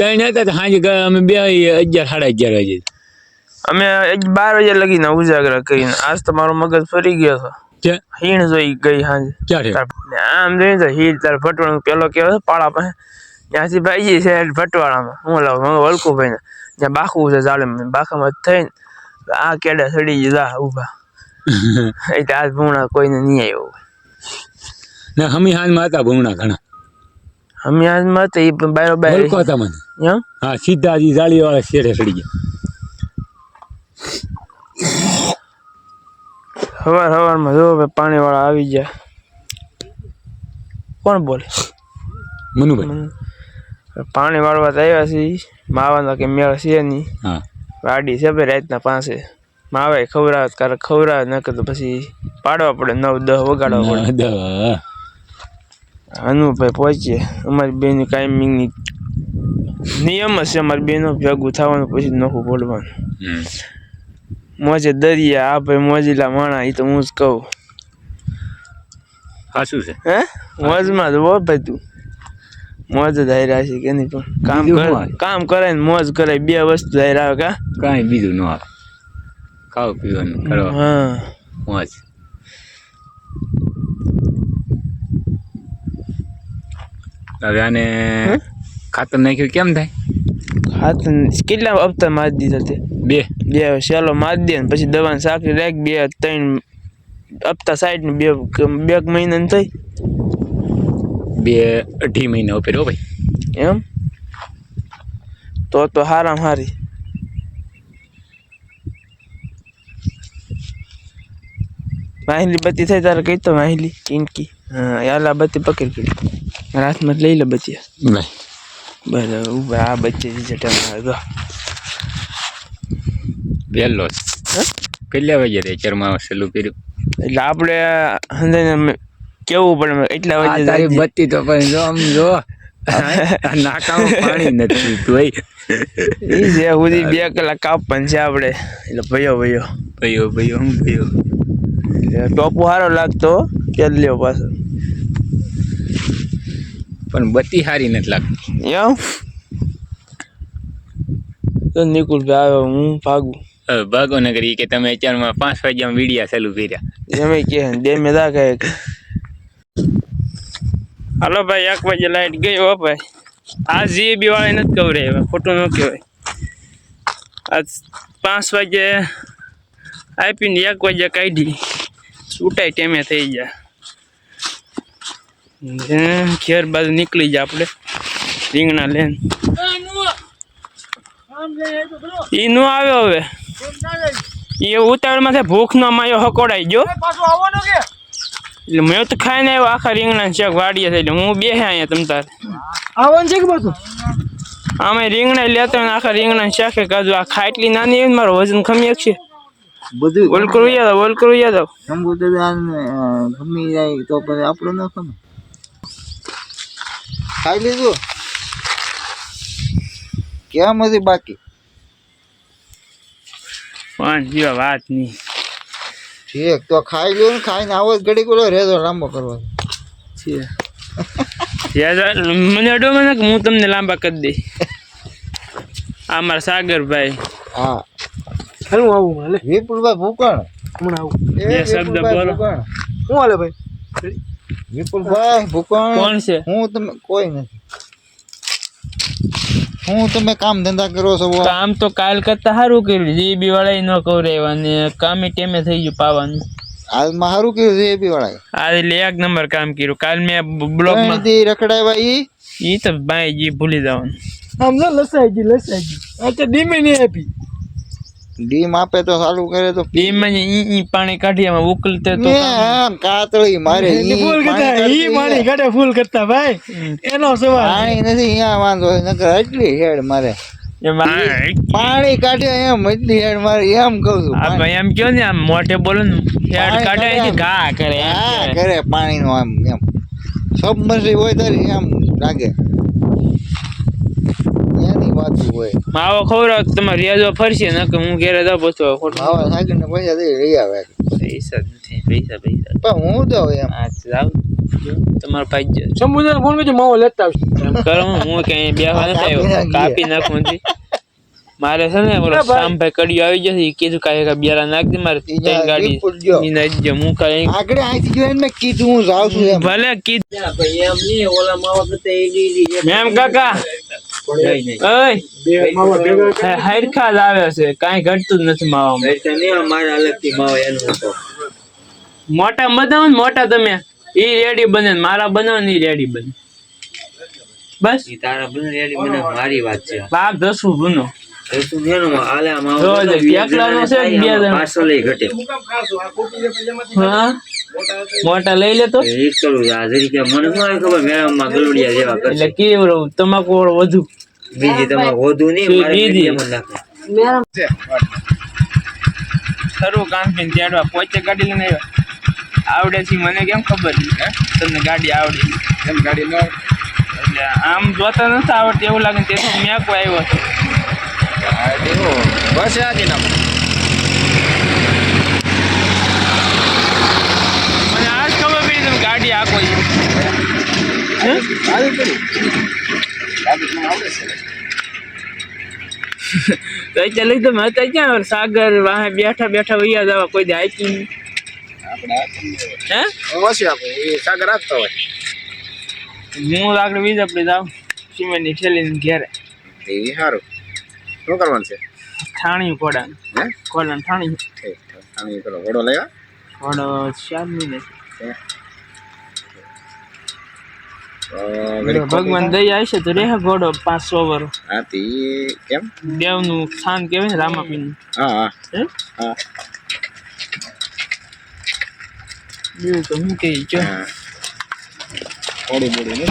ત્રણ હતા તો સાંજે અમે 11 સાડા 11 વાગે અમે 12 વાગે લગીને ઉજાગરા કરીને આજ તો મારો મગજ ફરી ગયો હતો હીણ જોઈ ગઈ સાંજે આમ જોઈ તો હીર તાર ભટવાળું પેલો કેવો પાળા પાસે ત્યાંથી ભાઈ છે ભટવાળામાં હું લાવ વળકું ભાઈ ને ત્યાં બાખવું છે જાળે બાખામાં થઈને આ કેડા સડી ગયા ઉભા એટલે આજ ભૂણા કોઈને નહીં આવ્યો ને હમી હાજમાં હતા ભૂણા ઘણા હમી હાજમાં હતા એ બારો બાર હતા મને હા સીધા જ જાળી વાળા શેરે સડી ગયા સવારમાં જો પાણી વાળા આવી ગયા કોણ બોલે મનુભાઈ પાણી વાળવા આવ્યા છે માવાનો કે મેળ છે નહીં વાડી છે ભાઈ રાતના 5 માવે ખવડાવે ન તો પછી પાડવા પડે 9-10 વગાડવા પડે અનુભાઈ પહોંચીએ અમારી બેન કાયમિંગની નિયમ જ છે અમારી બેનો ભેગું થવાનું પછી નોખું બોલવાનું મોજે દરિયા આ ભાઈ મોજીલા માણા એ તો હું જ કહું સાચું છે હે મોજમાં જ હો ભાઈ તું મોજ જ હાર્યા છે કે નહીં પણ કામ કરે ને મોજ કરે 2 વસ્તુ હાર આવે કા કાંઈ બીજું ન આવે ખાવા પીવાનું કરવા હા મોજ હવે આને ખાતર નાખ્યું કેમ થાય ખાતર કેટલા હપ્તા મારી દીધા તે 2 સેલો મારી દે ને પછી દવાની સાકરી રાખ 2-3 હપ્તા સાઈડ ને 2 મહિના થઈ 2-2.5 મહિના ઉપર હો ભાઈ એમ તો હારામાં હારી માહિલી બત્તી થઈ તારે કઈ તો માહિલી કિંકી હા યાલા બત્તી પકડી હાથમાં લઈ લે બચ્ચિયા બરાબર આ બચ્ચે જટા વેલો કેટલા વાગે રે ચરમાં સેલું કર્યું એટલે આપણે હંધાઈને કેવું પડે એટલા વાગે તારી બત્તી તો પણ જો આમ જો નાકામાં પાણી નથી તોય એ છે સુધી 2 કલાક કાપવાનું છે આપણે એટલે ભયો હું ભયો ટોપો સારો લાગતો કે લ્યો પાછો પણ બત્તી સારી નથી લાગતી એમ તો નિકુલ ભાઈ આવે હું ભાગો ન કરી કે તમે અત્યારમાં 5 વાગ્યામાં વિડિયા ચાલુ કર્યા એમ કે બે મેદા કહે હાલો ભાઈ 1 વાગે લાઈટ ગઈ હો ભાઈ આ જીબી વાળા નથી કવરે ખોટું ન કહેવાય આજ 5 વાગે આપીને 1 વાગે કાઢી છૂટાઈ ટેમે થઈ જાય ઘેર બાજુ નીકળી જાય આપણે રીંગણા લઈને ઈ નો આવ્યો હવે એ ઉતાવળમાં ભૂખ નો માયો હકોડાઈ ગયો એટલે મેં તો ખાઈને આવ્યો આખા રીંગણા શેક વાડીએ થઈ એટલે હું બેસે અહીંયા તમ તારે આવવાનું છે કે પાછું આમે રીંગણા લેતો ને આખા રીંગણા શાકે કાજુ આ ખાટલી નાની એવી મારો વજન ખમી છે બધું બોલ કરું યાદ શંભુ દાદા ખમી જાય તો પછી આપણો ન ખમે ખાઈ લીધું કેમ હતી બાકી પણ જેવા વાત નહીં ઠીક તો ખાઈ લ્યો ને ખાઈને આવો ઘડી ગોળો રેજો લાંબો કરવા મને અડો મને હું તમને લાંબા કરી દઈ આ મારા સાગરભાઈ હા હું આવું હાલે વિપુલભાઈ ભૂકણ હમણાં આવું બે શબ્દ બોલો શું હાલે ભાઈ વિપુલભાઈ ભૂકણ કોણ છે હું તમે કોઈ નથી હું તમે કામ ધંધા કરો છો કામ તો કાલ કરતા સારું કર્યું જીબી વાળા ન કવરાવ્યા ને કામે ટેમે થઈ ગયું પાવાનું હાલમાં સારું કર્યું છે એબી વાળા આ એટલે 1 નંબર કામ કર્યું કાલ મેં બ્લોગમાં રખડાવ્યા ઈ તો ભાઈ જી ભૂલી જવાનું આમ ન લસાઈ ગઈ અચ્છા ડીમે નહીં આપી ડીમ આપે તો સારું કરે તો ડીમાં ઈ પાણી કાઢી એમાં ઉકલતે તો કાતળી મારે ફૂલ કરતા ઈ પાણી કાઢે ફૂલ કરતા ભાઈ એનો સવાલ પાણી નથી અહીંયા વાંધો નકર એટલી હેડ મારે પાણી કાઢે એમ એટલી હેડ મારે એમ કહું છું આ ભાઈ એમ કયો ને આમ મોઢે બોલો ને હેડ કાઢે છે ઘા કરે કરે પાણી નો આમ એમ સબમર્સી હોય તો એમ લાગે એની વાત હોય માવો ખવડાવ તમારે રેજો ફરશે ને કે હું ઘેરે જાવ પછી ખોટું માવા સાગર ને પૈસા દઈ લઈ આવે પૈસા નથી પૈસા પણ હું તો એમ આ જાવ તમારો ભાઈ જ સમુદ્ર ફોન કરજો માવો લેતા આવશે એમ કરો હું કઈ બેહવા નથી આવ્યો કાપી નાખું છી મારે છે ને ઓલો શામભાઈ કડિયો આવી જશે ઈ કીધું કાંઈ બિયારા નાખ દે મારે ત્રણ ગાડી ઈ નાખી દે હું કાંઈ આગળ આથી જોઈને મેં કીધું હું જાઉં છું એમ ભલે કીધું એમ નહીં ઓલા માવા કરતા મેમ કાકા ઓય હરખા જ આવે છે કાંઈ ઘટતું જ નથી માવામાં મારા અલગથી માવો એનું મોટા બનાવો ને મોટા તમે ઈ રેડી બને મારા બનાવો ને ઈ રેડી બને બસ તારા બને રેડી મને મારી વાત છે પાક દસું બનો તું નેનો આલે માવો એકલાનો છે કે બે જણ પાછો લઈ ઘટે હા મોટા લઈ લે તો એ કરું આ જરીકે મને શું ખબર મેળામાં ગલુડિયા જેવા કરશે એટલે કેવું તમાકુ વધુ બીજી તમારે વધુ નહીં મારે બીજી મને નાખે ખરું કામ પીને તેડવા પોચે કાઢી લઈને આવ્યા આવડે છે મને કેમ ખબર તમને ગાડી આવડે એમ ગાડી ન એટલે આમ જોતા નથી આવડતી એવું લાગે તેથી મેં કોઈ આવ્યો હતો બસ આથી ના મને આજ ખબર પડી તમે ગાડી આખો તો ચાલે તો મેં તો ક્યાં સાગર વાહે બેઠા બેઠા વૈયા જવા કોઈ જાય નહીં હે સાગર રાખતો હોય હું આગળ વીજ આપણે જાવ સિમેન્ટની થેલીને ઘેરે એ સારું શું કરવાનું છે ઠાણી કોડાનું હે કોડાનું ઠાણી ઠાણી પેલો ઘોડો લેવા ઘોડો 4 મહિને ભગવાન દયા આવશે તો રે ઘોડો 500 વર્ષ હા તી કેમ દેવનું સ્થાન કહેવાય ને રામાપીરનું હા હા હે હા બીજું તો હું કહી જો થોડી મોડી ને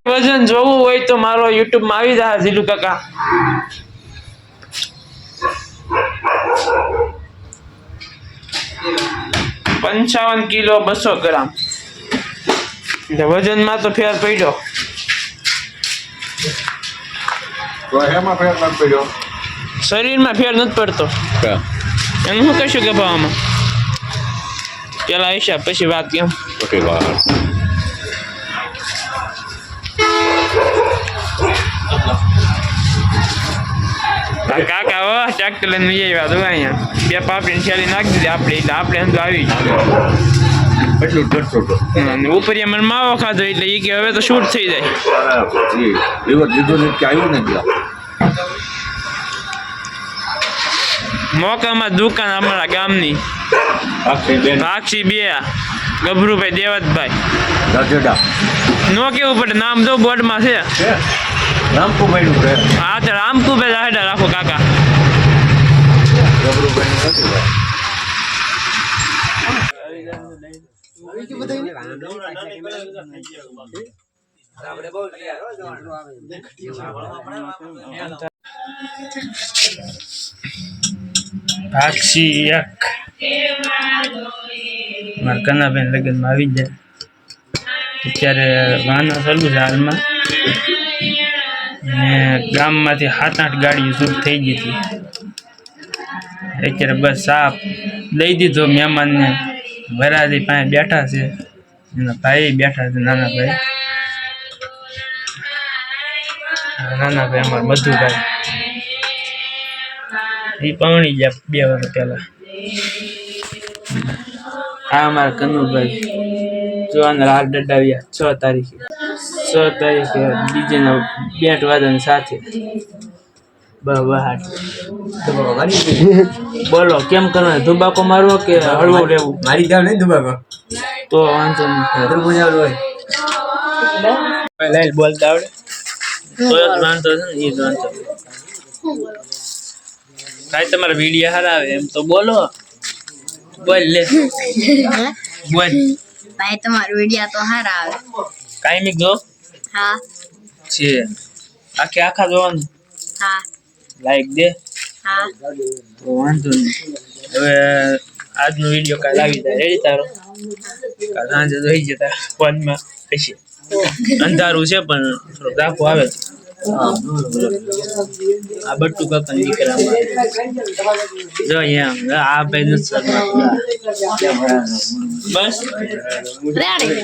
વજન જોવું હોય તો મારો YouTube માં આવી જાય જીલુ કાકા $55 કિલો 200 ગ્રામ એટલે વજન માં તો ફેર પડ્યો તો એમાં ફેર ન પડ્યો શરીરમાં ફેર નથી પડતો એનું શું કહીશું કે ભાવમાં પેલા હિસાબ પછી વાત કેમ ઓકે વાત કાકા હો ટ્રેક્ટર લઈને આવ્યા તો અહીંયા બે પાપડી થેલી નાખી દીધી આપણે એટલે આપણે એમ તો આવી એટલું કરશો તો અને ઉપરિયા મને માવો ખાધો એટલે એ કે હવે તો શૂટ થઈ જાય લીવર લીધો ને કે આવ્યું ને મોકામાં દુકાન અમારા ગામની સાક્ષી 2 ગભરુભાઈ દેવતભાઈ નો કેવું પડે નામ જો બોર્ડમાં છે રામકુભાઈ નું હા તો રામકુભાઈ જાહેર રાખો કાકા સાક્ષી 1 મારા કનાબેન લગ્નમાં આવી જાય અત્યારે વાહનો ચાલુ છે હાલમાં ને ગામમાંથી 7-8 ગાડીઓ શૂટ થઈ ગઈ હતી અત્યારે બસ સાપ દઈ દીધો મહેમાનને વરાજી પાસે બેઠા છે એના ભાઈ બેઠા છે નાના ભાઈ અમારા મધુભાઈ એ પાણી ગયા 2 વર્ષ પહેલા આ અમારા કનુભાઈ જો આને હાલ ડડાવ્યા 6 તારીખે 6 તારીખે ડીજે ના બેટ વાદન સાથે બહાટ બોલો કેમ કરવાનું ધુબાકો મારવો કે હળવો લેવું મારી જાવ નહીં દુબાકો તો વાંધો નહીં બોલતા આવડે તો જ વાંધો છે ને એ જ વાંધો કાંઈ તમારા વિડીયો હારા આવે એમ તો બોલો બોલ લે બોલ ભાઈ તમારો વિડિયા તો સારા આવે કાંઈ નહીં જો હા છે આખા જોવાનું હા લાઈક દે હા તો વાંધો નહીં હવે આજનો વિડીયો કાલ આવી જાય રેડી તારો કાલ સાંજે જોઈ જતા ફોનમાં હશે અંધારું છે પણ થોડો દાખો આવે છે આ બટ્ટુ કાકા દીકરા જો અહીંયા આ ભાઈ નથી બસ રેડી